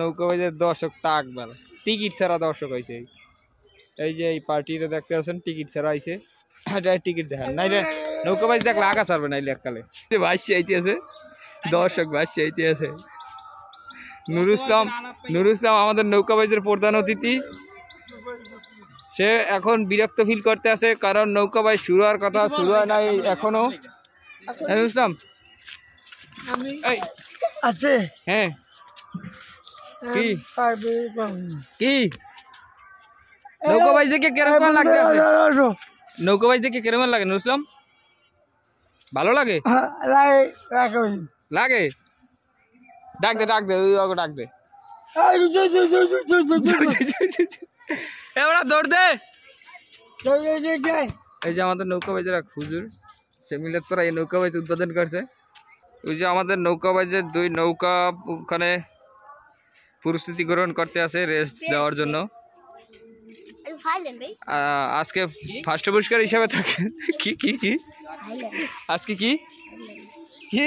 নৌকাবাজের দর্শক টাক বেলা টিকিট ছাড়া দর্শক হয়েছে। এই যে এই পার্টিটা দেখতে আছেন টিকিট ছাড়া আইছে, টিকিট দেখান নাইলে নৌকাবাজ দেখলে আগা ছাড়বে নাইলে এককালে। ভাসছে আইতে আছে দর্শক, ভাসছে আইতে আছে। নুরুল ইসলাম আমাদের নৌকাবাজের প্রধান অতিথি। সে এখন বিরক্ত ফিল করতে আছে কারণ নৌকাবাজ শুরু হওয়ার কথা, শুরু হয় নাই এখনো। নুরুল ইসলাম আছে হ্যাঁ কি কি নৌকাবাজ দেখে কেরকম লাগতে আছে? নৌকাবাজ দেখে কেরকম লাগে নুরুল ইসলাম? ভালো লাগে লাগে? ডাক দে ডাক দে ডাক দে, এবার দৌড় দে। এই যে আমাদের নৌকাবাজের এক হুজুর, সে মিলে তোরা এই নৌকাবাজ উদ্বোধন করছে। ওই যে আমাদের নৌকাবাজের দুই নৌকা ওখানে প্রস্তুতি গ্রহণ করতে আছে রেস্ট দেওয়ার জন্য। আজকে ফার্স্ট পুরস্কার হিসাবে থাকে কি কি কি আজকে কি কি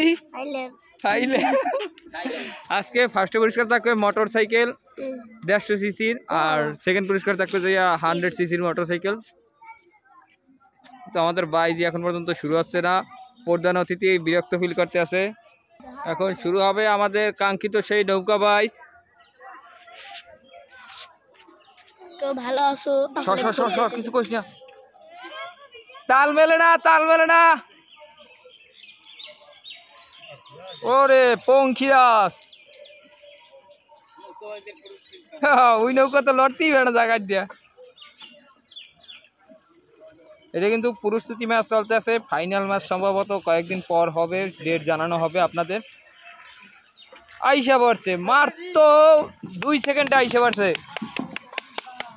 আজকে ফার্স্ট পুরস্কার থাকবে মোটর সাইকেল 150 সিসির, আর সেকেন্ড পুরস্কার থাকবে যে 100 সিসির মোটর সাইকেল। তো আমাদের বাইজি এখন পর্যন্ত শুরু হচ্ছে না, প্রধান অতিথি বিরক্ত ফিল করতে আছে। এখন শুরু হবে আমাদের কাঙ্ক্ষিত সেই নৌকা বাইচ। ভালো আছো? কিছু কইস না, তাল মেলে না, তাল মেলে না। ওরে পঙ্খিরাস, ওই নৌকা তো লড়তেই বেড়া জায়গা দিয়া। এটা কিন্তু প্রস্তুতি ম্যাচ চলতে আছে, ফাইনাল ম্যাচ সম্ভবত কয়েকদিন পর হবে, ডেট জানানো হবে আপনাদের। আইসা পড়ছে মাত্র 2 সেকেন্ডে আইসা পড়ছে।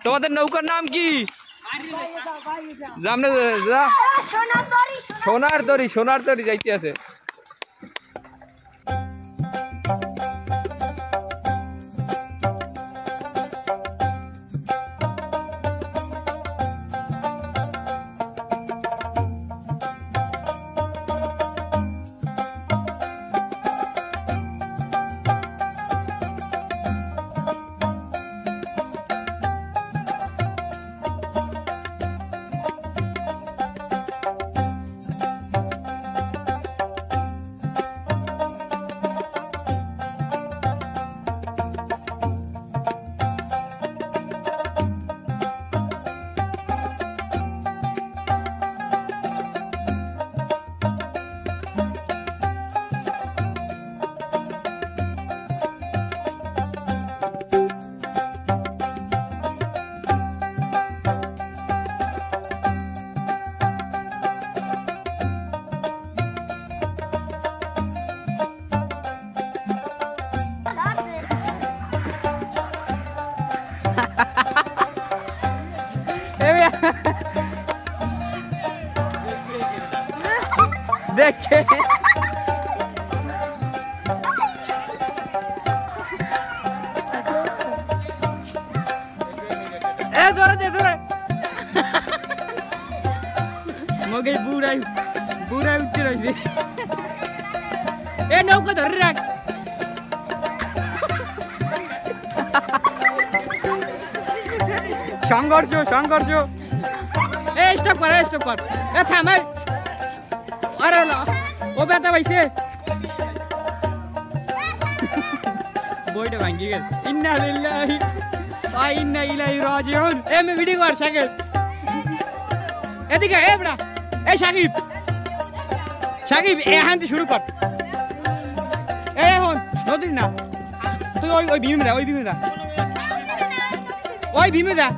তোমাদের নৌকার নাম কি? সোনার তরি, সোনার তরি যাইতে আছে। দেখে মগে বুড়াই বুড়াই উঠতে রয়েছে। এ নৌকা ধরে রাখ। সংঘর্ষ সংঘর্ষ। এ স্টপ কর, স্টপ কর, এ থাম। আরে ও ব্যথা পাইছে, বইটা ভাঙ্গি গেল। ইন্না লিল্লাহি ওয়া ইন্না ইলাইহি রাজিউন। এ মে ভিডিও কর সাকিব, এদিকে এ বড়া। এ সাকিব, সাকিব এ হানতে শুরু কর। এ হন নদীর না, তুই ওই ভীমে যা, ওই ভীমে যা, ওই ভীমে যা।